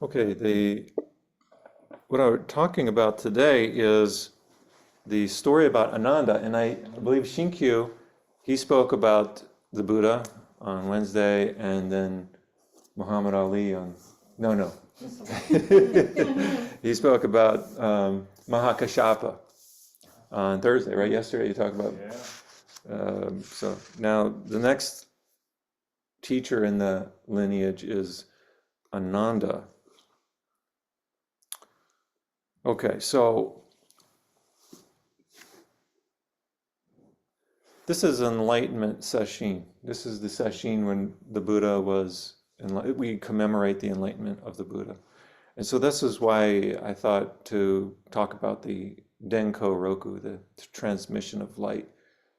Okay, what I'm talking about today is the story about Ananda, and I believe Shinkyu, he spoke about the Buddha on Wednesday, and then Muhammad Ali on, no. He spoke about Mahakashapa on Thursday, right? Yesterday you talked about. Yeah. So now the next teacher in the lineage is Ananda. Okay, so this is Enlightenment Sesshin. This is the Sesshin when the Buddha was, we commemorate the enlightenment of the Buddha. And so this is why I thought to talk about the Denko Roku, the transmission of light,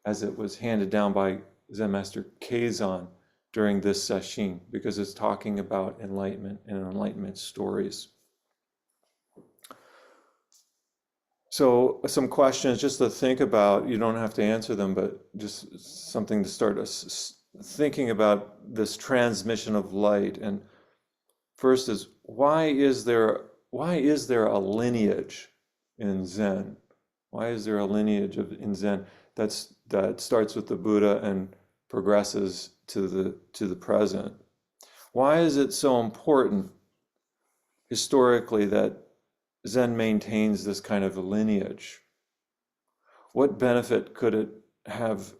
as it was handed down by Zen Master Keizan during this Sesshin, because it's talking about enlightenment and enlightenment stories. So some questions just to think about. You don't have to answer them, but just something to start us thinking about this transmission of light. And first is why is there a lineage in Zen? Why is there a lineage in Zen that starts with the Buddha and progresses to the present? Why is it so important historically that Zen maintains this kind of a lineage? What benefit could it have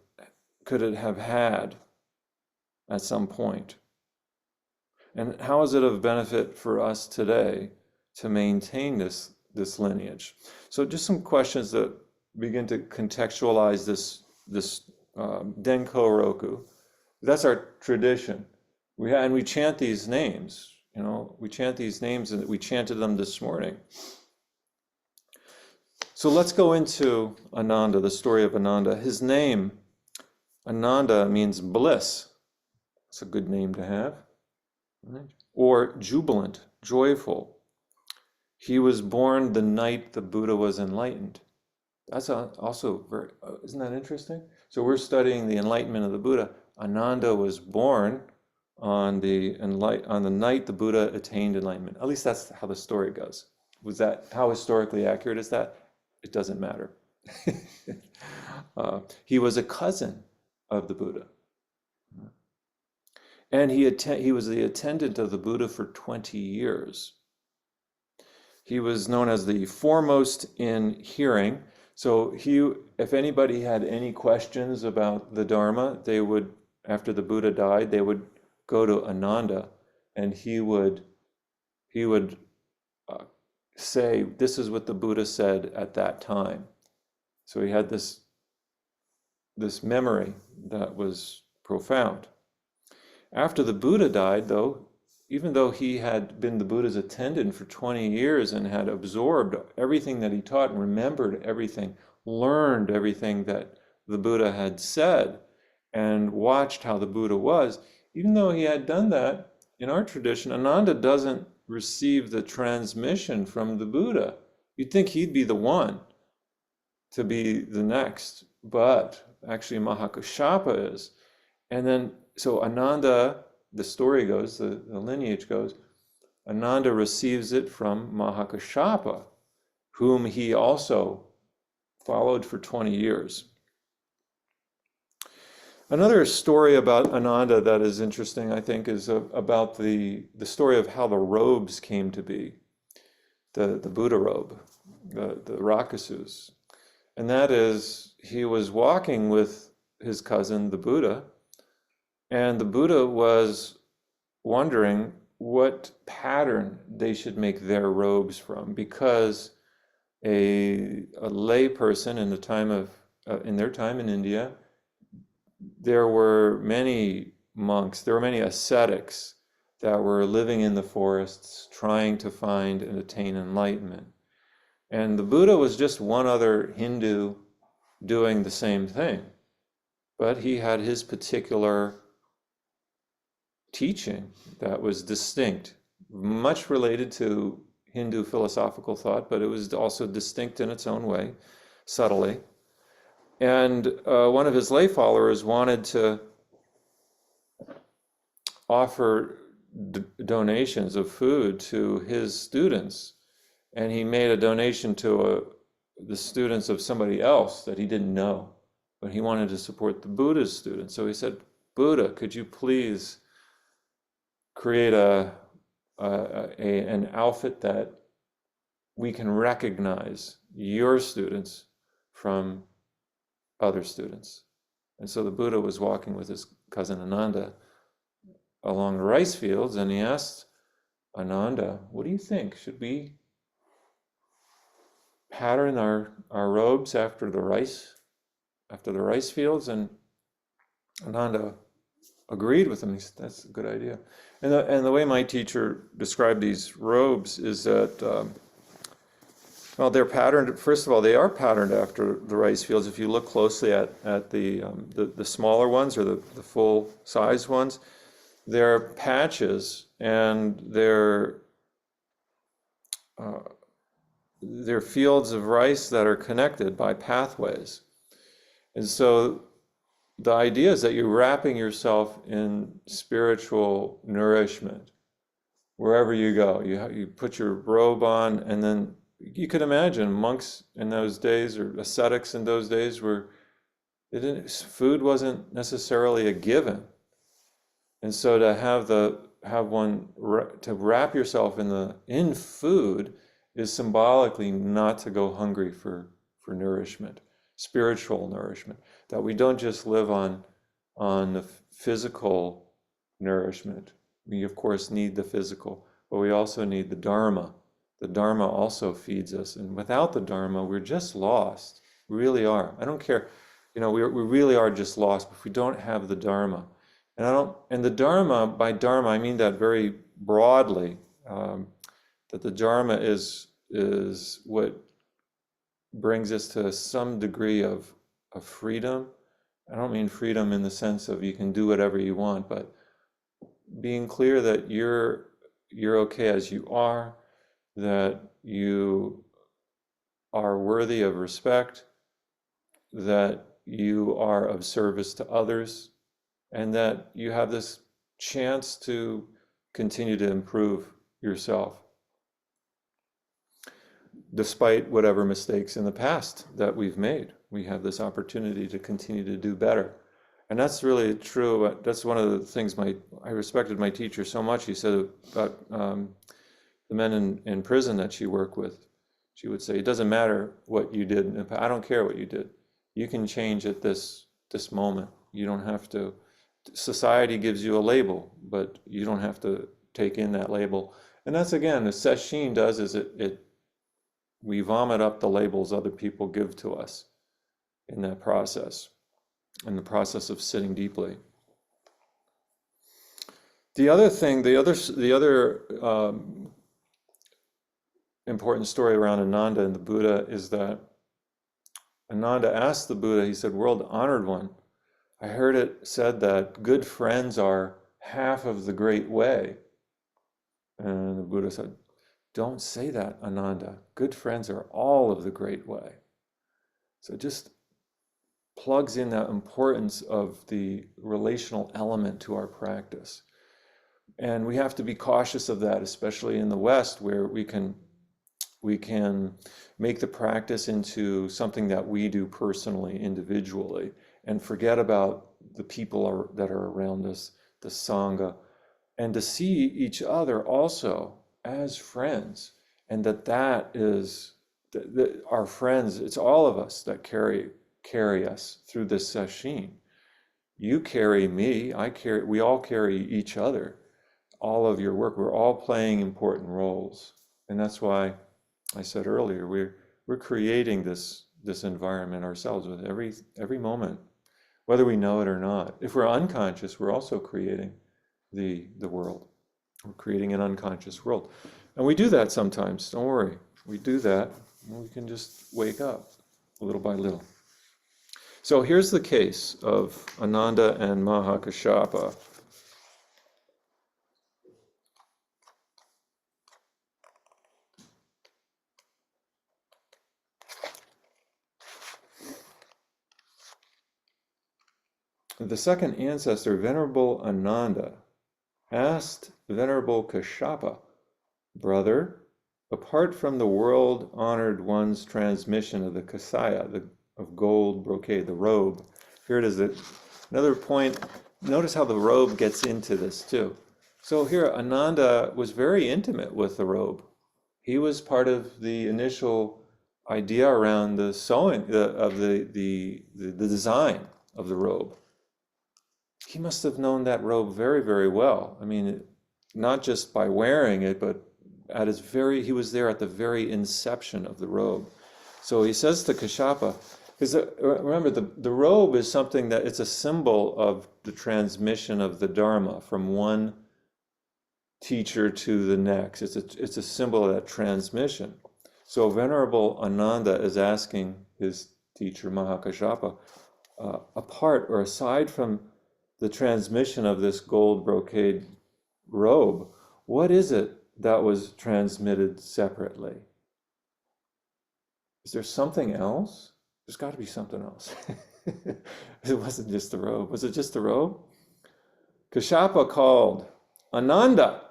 had at some point? And how is it of benefit for us today to maintain this lineage? So just some questions that begin to contextualize this Denko Roku. That's our tradition. We chant these names. We chant these names, and we chanted them this morning. So let's go into Ananda, the story of Ananda. His name, Ananda, means bliss. It's a good name to have. Right? Or jubilant, joyful. He was born the night the Buddha was enlightened. That's also very, isn't that interesting? So we're studying the enlightenment of the Buddha. Ananda was born on the night the Buddha attained enlightenment. At least that's how the story goes. Was that, how historically accurate is that? It doesn't matter. He was a cousin of the Buddha. And he was the attendant of the Buddha for 20 years. He was known as the foremost in hearing. So if anybody had any questions about the Dharma, they would, after the Buddha died, they would go to Ananda, and he would say, this is what the Buddha said at that time. So he had this memory that was profound. After the Buddha died, though, even though he had been the Buddha's attendant for 20 years and had absorbed everything that he taught and remembered everything, learned everything that the Buddha had said, and watched how the Buddha was, even though he had done that, in our tradition, Ananda doesn't receive the transmission from the Buddha. You'd think he'd be the one to be the next, but actually Mahakashapa is. And then, so Ananda, the story goes, the lineage goes, Ananda receives it from Mahakashapa, whom he also followed for 20 years. Another story about Ananda that is interesting, I think, is about the story of how the robes came to be, the Buddha robe, the Rakusus. And that is, he was walking with his cousin, the Buddha, and the Buddha was wondering what pattern they should make their robes from, because a lay person in their time in India, there were many monks, there were many ascetics that were living in the forests trying to find and attain enlightenment. And the Buddha was just one other Hindu doing the same thing. But he had his particular teaching that was distinct, much related to Hindu philosophical thought, but it was also distinct in its own way, subtly. And one of his lay followers wanted to offer donations of food to his students, and he made a donation to the students of somebody else that he didn't know, but he wanted to support the Buddha's students. So he said, Buddha, could you please create an outfit that we can recognize your students from other students? And so the Buddha was walking with his cousin Ananda along the rice fields, and he asked Ananda, what do you think? Should we pattern our robes after the rice fields? And Ananda agreed with him. He said, that's a good idea. And the way my teacher described these robes is that, well, they're patterned. First of all, they are patterned after the rice fields. If you look closely at the smaller ones or the full size ones, they're patches, and they're fields of rice that are connected by pathways. And so the idea is that you're wrapping yourself in spiritual nourishment wherever you go. You put your robe on, and then you could imagine monks in those days, or ascetics in those days, where food wasn't necessarily a given. And so to to wrap yourself in food is symbolically not to go hungry for nourishment, spiritual nourishment. That we don't just live on the physical nourishment. We of course need the physical, but we also need the Dharma. The Dharma also feeds us, and without the Dharma, we're just lost. We really are. I don't care, we really are just lost if we don't have the Dharma. And the Dharma, by Dharma, I mean that very broadly, that the Dharma is what brings us to some degree of freedom. I don't mean freedom in the sense of you can do whatever you want, but being clear that you're okay as you are, that you are worthy of respect, that you are of service to others, and that you have this chance to continue to improve yourself despite whatever mistakes in the past that we've made. We have this opportunity to continue to do better. And that's really true. That's one of the things I respected my teacher so much. He said about the men in prison that she worked with. She would say, it doesn't matter what you did in the past. I don't care what you did. You can change at this moment. You don't have to. Society gives you a label, but you don't have to take in that label. And that's, again, the Sesshin does is we vomit up the labels other people give to us in that process, in the process of sitting deeply. The other thing, the other important story around Ananda and the Buddha is that Ananda asked the Buddha, he said, World Honored One, I heard it said that good friends are half of the great way. And the Buddha said, don't say that, Ananda. Good friends are all of the great way. So it just plugs in that importance of the relational element to our practice. And we have to be cautious of that, especially in the West, where we can make the practice into something that we do personally, individually, and forget about the people that are around us, the Sangha, and to see each other also as friends, and that is our friends. It's all of us that carry us through this sesshin. You carry me, we all carry each other. All of your work, we're all playing important roles, and that's why I said earlier we're creating this environment ourselves with every moment, whether we know it or not. If we're unconscious, we're also creating the world. We're creating an unconscious world. And we do that sometimes, don't worry. We do that, and we can just wake up little by little. So here's the case of Ananda and Mahakashapa. The second ancestor, Venerable Ananda, asked Venerable Kashyapa, "Brother, apart from the world-honored one's transmission of the kasaya, of gold brocade, the robe," here it is, another point. Notice how the robe gets into this too. So here, Ananda was very intimate with the robe. He was part of the initial idea around the sewing of the design of the robe. He must have known that robe very, very well. I mean, not just by wearing it, but he was there at the very inception of the robe. So he says to Kashyapa, because remember, the robe is something that it's a symbol of the transmission of the Dharma from one teacher to the next. It's a symbol of that transmission. So Venerable Ananda is asking his teacher Mahakashyapa, apart or aside from the transmission of this gold brocade robe, what is it that was transmitted separately? Is there something else? There's got to be something else. It wasn't just the robe. Was it just the robe? Kashyapa called, "Ananda!"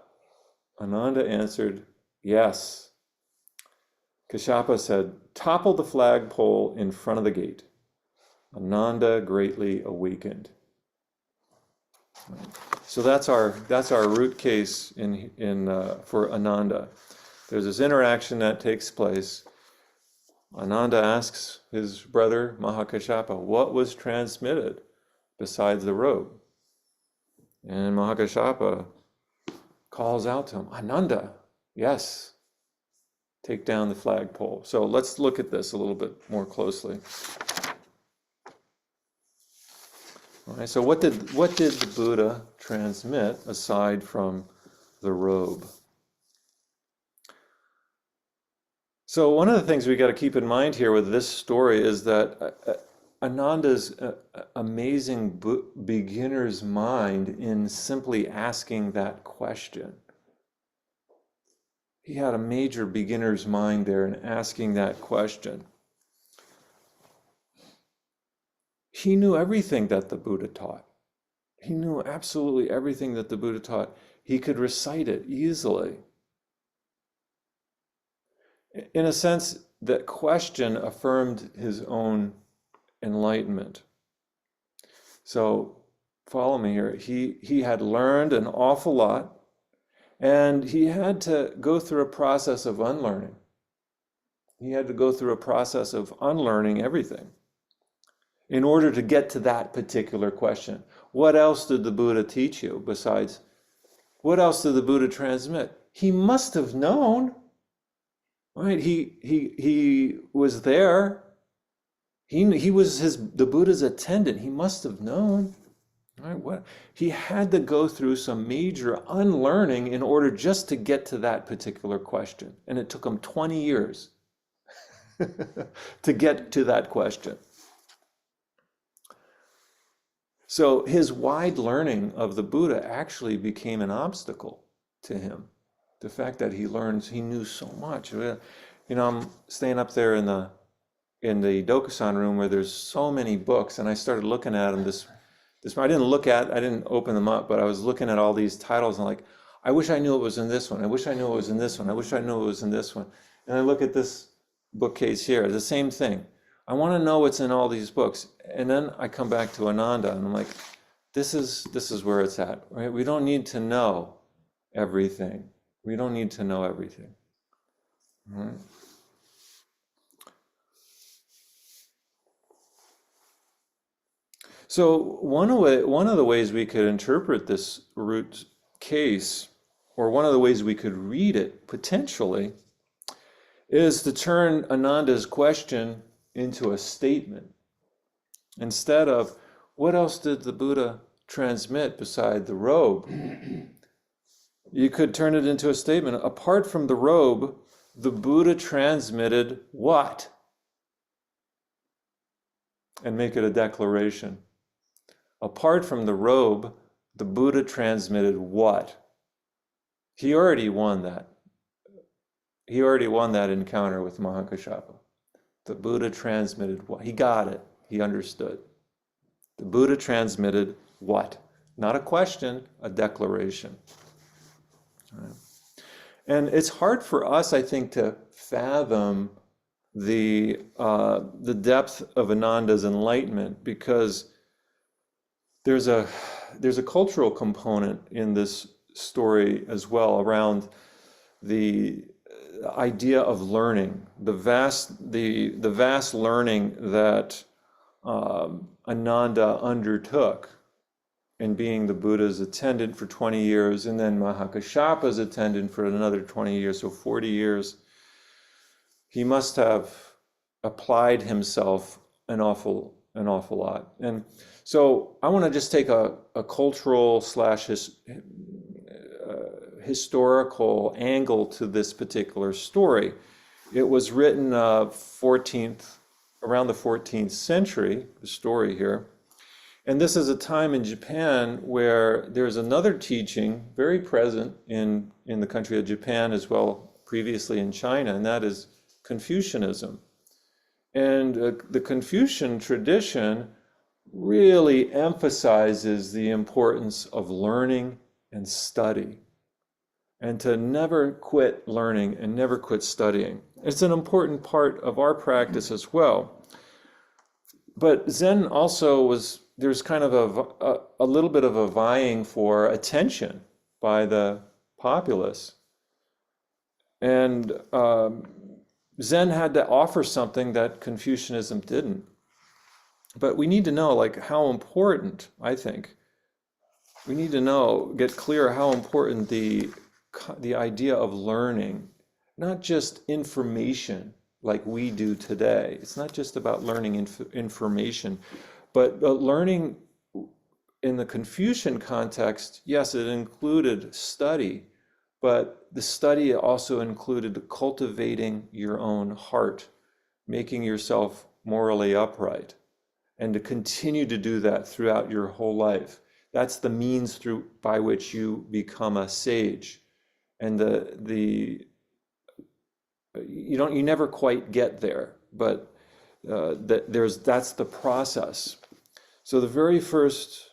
Ananda answered, "Yes." Kashyapa said, "Topple the flagpole in front of the gate." Ananda greatly awakened. So that's our root case for Ananda. There's this interaction that takes place. Ananda asks his brother Mahakashyapa, what was transmitted besides the robe? And Mahakashyapa calls out to him, "Ananda, yes, take down the flagpole." So let's look at this a little bit more closely. All right, so what did the Buddha transmit aside from the robe? So one of the things we got to keep in mind here with this story is that Ananda's amazing beginner's mind in simply asking that question. He had a major beginner's mind there in asking that question. He knew everything that the Buddha taught. He knew absolutely everything that the Buddha taught. He could recite it easily. In a sense, that question affirmed his own enlightenment. So follow me here. He had learned an awful lot, and he had to go through a process of unlearning. He had to go through a process of unlearning everything in order to get to that particular question. What else did the Buddha teach you besides? What else did the Buddha transmit? He must have known, right? He was there. He was the Buddha's attendant. He must have known, right? What he had to go through some major unlearning in order just to get to that particular question, and it took him 20 years to get to that question. So his wide learning of the Buddha actually became an obstacle to him. The fact that he knew so much. You know, I'm staying up there in the Dokusan room where there's so many books, and I started looking at them. I didn't open them up, but I was looking at all these titles and like, I wish I knew it was in this one. I wish I knew it was in this one. I wish I knew it was in this one. And I look at this bookcase here, the same thing. I want to know what's in all these books. And then I come back to Ananda and I'm like, this is where it's at, right? We don't need to know everything. We don't need to know everything. All right? So one of the ways we could interpret this root case, or one of the ways we could read it potentially, is to turn Ananda's question into a statement. Instead of, what else did the Buddha transmit beside the robe? You could turn it into a statement. Apart from the robe, the Buddha transmitted what? And make it a declaration. Apart from the robe, the Buddha transmitted what? He already won that. He already won that encounter with Mahakashyapa. The Buddha transmitted what? He got it. He understood. The Buddha transmitted what? Not a question, a declaration. Right? And it's hard for us, I think, to fathom the depth of Ananda's enlightenment because there's a there's a cultural component in this story as well around the idea of learning, the vast learning that Ananda undertook in being the Buddha's attendant for 20 years, and then Mahakashapa's attendant for another 20 years, so 40 years. He must have applied himself an awful lot. And so I want to just take a cultural slash historical angle to this particular story. It was written around the 14th century, the story here. And this is a time in Japan where there's another teaching very present in the country of Japan as well, previously in China, and that is Confucianism. And the Confucian tradition really emphasizes the importance of learning and study, and to never quit learning and never quit studying. It's an important part of our practice as well. But Zen also there's kind of a little bit of a vying for attention by the populace. And Zen had to offer something that Confucianism didn't. But we need to know, like, how important, I think, we need to get clear how important the idea of learning, not just information like we do today. It's not just about learning information, but learning in the Confucian context, yes, it included study, but the study also included cultivating your own heart, making yourself morally upright, and to continue to do that throughout your whole life. That's the means by which you become a sage. And you never quite get there, but that's the process. So the very first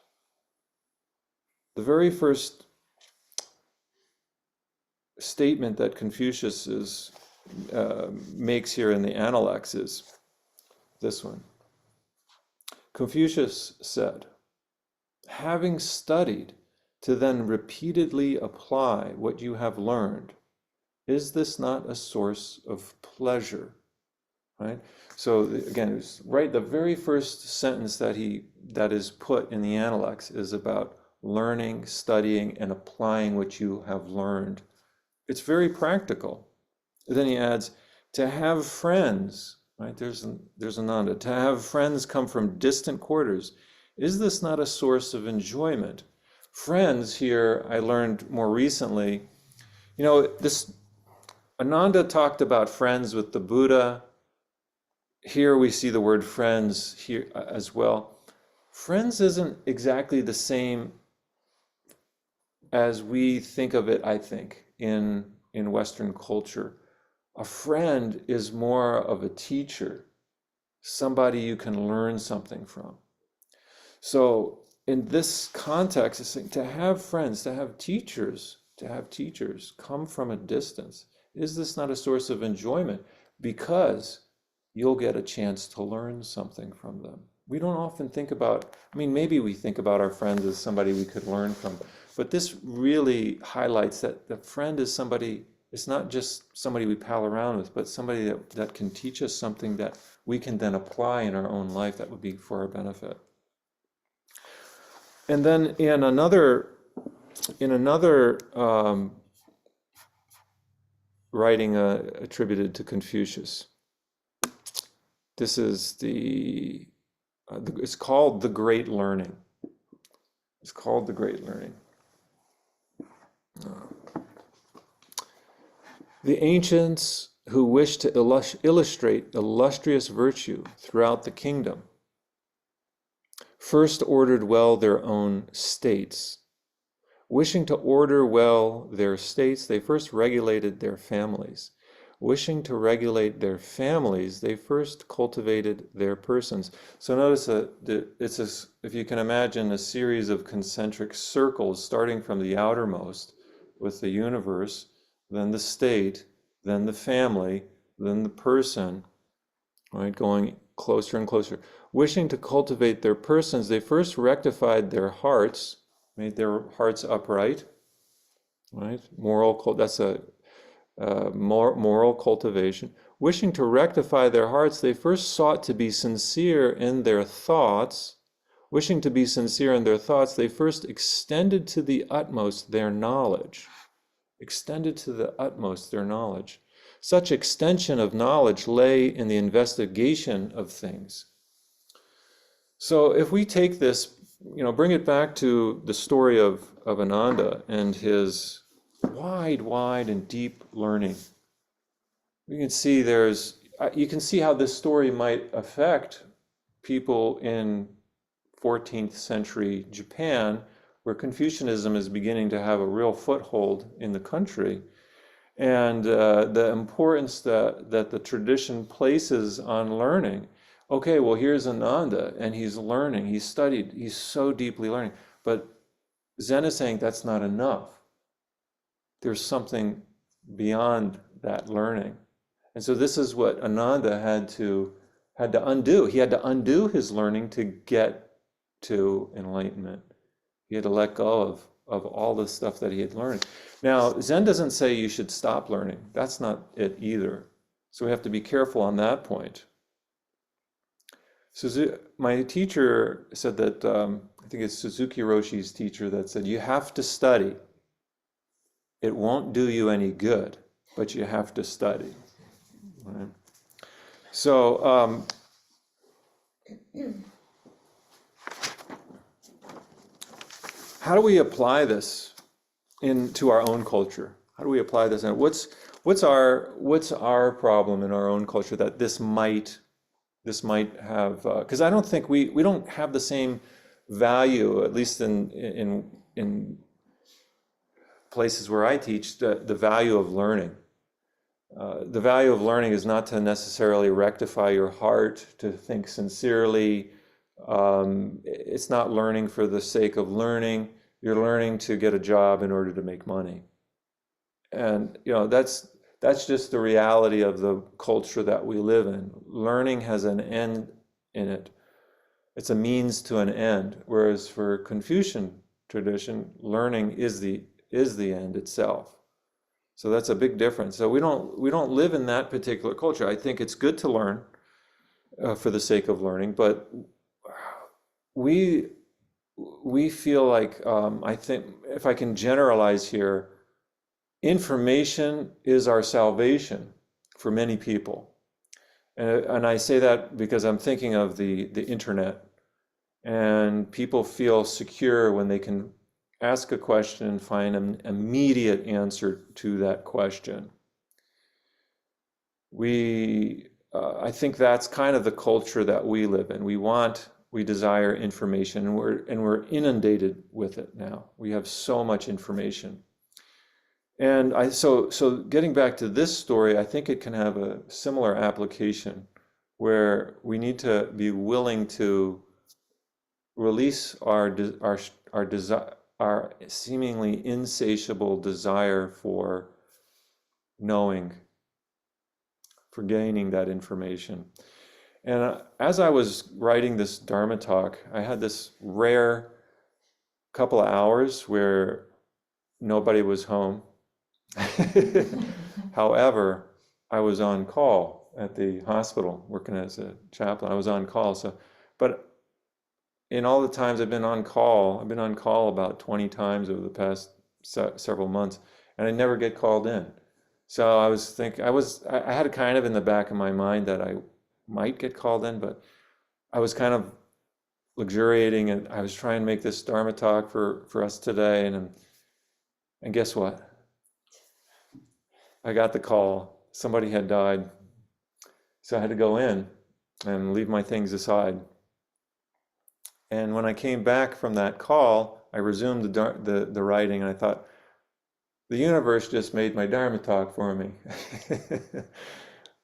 statement that Confucius makes here in the Analects is this one. Confucius said, "Having studied to then repeatedly apply what you have learned, is this not a source of pleasure?" Right? So again, it's right. The very first sentence that is put in the Analects is about learning, studying, and applying what you have learned. It's very practical. Then he adds, to have friends, right? There's Ananda. To have friends come from distant quarters, is this not a source of enjoyment? Friends here, I learned more recently, this Ananda talked about friends with the Buddha. Here we see the word friends here as well. Friends isn't exactly the same as we think of it, I think, in Western culture. A friend is more of a teacher, somebody you can learn something from. So in this context, it's saying to have friends, to have teachers come from a distance. Is this not a source of enjoyment? Because you'll get a chance to learn something from them. We don't often think about, maybe we think about our friends as somebody we could learn from, but this really highlights that the friend is somebody, it's not just somebody we pal around with, but somebody that can teach us something that we can then apply in our own life that would be for our benefit. And then in another writing attributed to Confucius, this is it's called The Great Learning. It's called The Great Learning. The ancients who wished to illustrate illustrious virtue throughout the kingdom first ordered well their own states. Wishing to order well their states, they first regulated their families. Wishing to regulate their families, they first cultivated their persons. So notice that if you can imagine, a series of concentric circles starting from the outermost with the universe, then the state, then the family, then the person, right, going closer and closer. Wishing to cultivate their persons, they first rectified their hearts, made their hearts upright, right? That's a moral cultivation. Wishing to rectify their hearts, they first sought to be sincere in their thoughts. Wishing to be sincere in their thoughts, they first extended to the utmost their knowledge. Extended to the utmost their knowledge. Such extension of knowledge lay in the investigation of things. So if we take this, bring it back to the story of Ananda and his wide and deep learning. You can see how this story might affect people in 14th century Japan, where Confucianism is beginning to have a real foothold in the country, and the importance that the tradition places on learning. Okay, well, here's Ananda, and he's learning, he's studied, he's so deeply learning, but Zen is saying that's not enough. There's something beyond that learning. And so this is what Ananda had to undo. He had to undo his learning to get to enlightenment. He had to let go of all the stuff that he had learned. Now, Zen doesn't say you should stop learning. That's not it either. So we have to be careful on that point. My teacher said that, I think it's Suzuki Roshi's teacher that said, you have to study. It won't do you any good, but you have to study. Right? So, how do we apply this into our own culture? How do we apply this? And what's our problem in our own culture that this might have? Because I don't think we don't have the same value, at least in places where I teach, the value of learning. The value of learning is not to necessarily rectify your heart, to think sincerely. It's not learning for the sake of learning. You're learning to get a job in order to make money. And that's just the reality of the culture that we live in. Learning has an end in it. It's a means to an end. Whereas for Confucian tradition, learning is the end itself. So that's a big difference. So we don't live in that particular culture. I think it's good to learn for the sake of learning, but we feel like, I think, if I can generalize here, information is our salvation for many people. And I say that because I'm thinking of the internet, and people feel secure when they can ask a question and find an immediate answer to that question. I think that's kind of the culture that we live in. We desire information, and we're inundated with it now. We have so much information. And so getting back to this story, I think it can have a similar application where we need to be willing to release our seemingly insatiable desire for knowing, for gaining that information. And as I was writing this Dharma talk, I had this rare couple of hours where nobody was home. However, I was on call at the hospital working as a chaplain. I was on call. But in all the times I've been on call about 20 times over the past several months, and I never get called in. So I had it kind of in the back of my mind that I might get called in, but I was kind of luxuriating, and I was trying to make this Dharma talk for us today, and guess what? I got the call. Somebody had died. So I had to go in and leave my things aside. And when I came back from that call, I resumed the writing, and I thought, the universe just made my Dharma talk for me.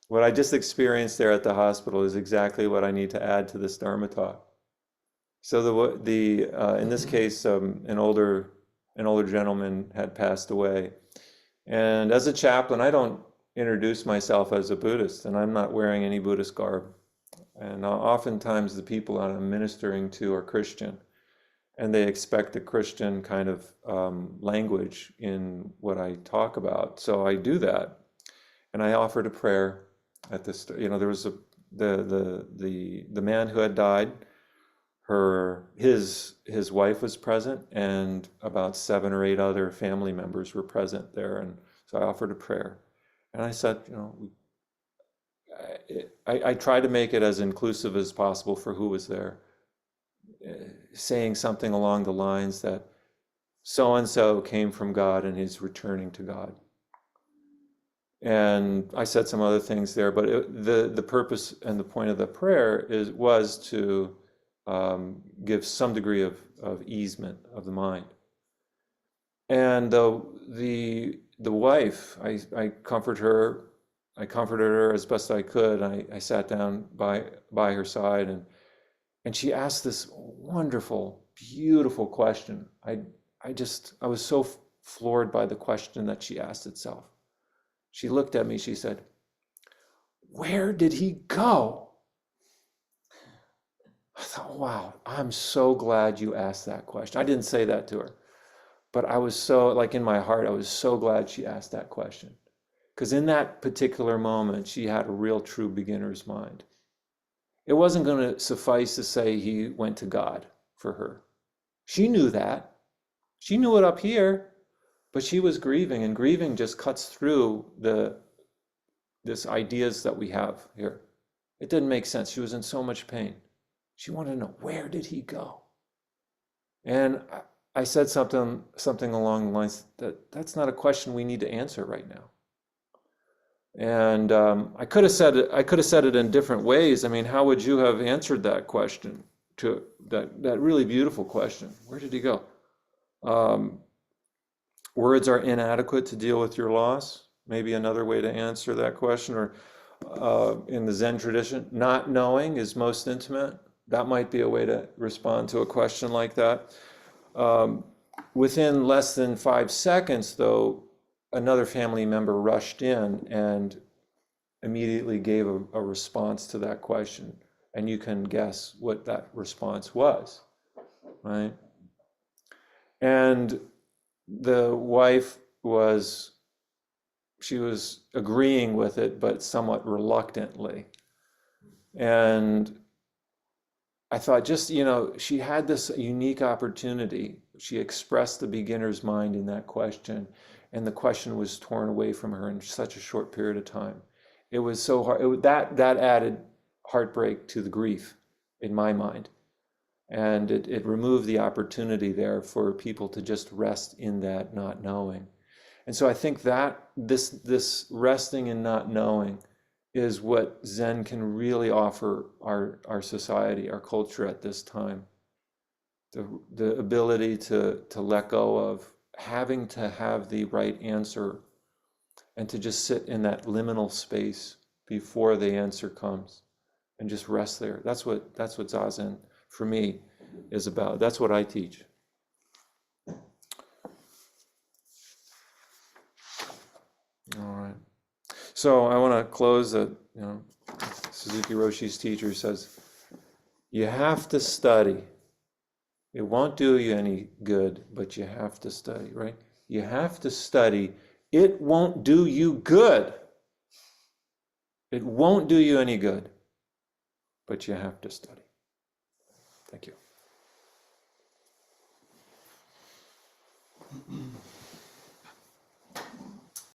What I just experienced there at the hospital is exactly what I need to add to this Dharma talk. So in this case, an older gentleman had passed away, and as a chaplain, I don't introduce myself as a Buddhist, and I'm not wearing any Buddhist garb. And oftentimes the people that I'm ministering to are Christian, and they expect a Christian kind of language in what I talk about. So I do that, and I offered a prayer at this. There was the man who had died. His wife was present, and about 7 or 8 other family members were present there. And so I offered a prayer, and I said, I try to make it as inclusive as possible for who was there, saying something along the lines that so and so came from God and he's returning to God. And I said some other things there, but the purpose and the point of the prayer was to give some degree of easement of the mind. And the wife, I comforted her as best I could. I sat down by her side, and she asked this wonderful, beautiful question. I was so floored by the question that she asked itself. She looked at me, she said, "Where did he go?" I thought, wow, I'm so glad you asked that question. I didn't say that to her, but I was so, like in my heart, I was so glad she asked that question. Because in that particular moment, she had a real true beginner's mind. It wasn't going to suffice to say he went to God for her. She knew that. She knew it up here, but she was grieving, and grieving just cuts through this ideas that we have here. It didn't make sense. She was in so much pain. She wanted to know, where did he go? And I said something along the lines that's not a question we need to answer right now. And I could have said it in different ways. I mean, how would you have answered that question, to that really beautiful question? Where did he go? Words are inadequate to deal with your loss. Maybe another way to answer that question, or in the Zen tradition, not knowing is most intimate. That might be a way to respond to a question like that. Within less than 5 seconds, though, another family member rushed in and immediately gave a response to that question. And you can guess what that response was, right? And the wife was agreeing with it, but somewhat reluctantly. And I thought, she had this unique opportunity. She expressed the beginner's mind in that question, and the question was torn away from her in such a short period of time. It was so hard. That added heartbreak to the grief in my mind. And it removed the opportunity there for people to just rest in that not knowing. And so I think that this resting in not knowing is what Zen can really offer our society, our culture at this time. The ability to let go of having to have the right answer, and to just sit in that liminal space before the answer comes and just rest there. That's what Zazen for me is about. That's what I teach. All right. So I want to close that, Suzuki Roshi's teacher says, you have to study. It won't do you any good, but you have to study, right? You have to study. It won't do you good. It won't do you any good, but you have to study. Thank you.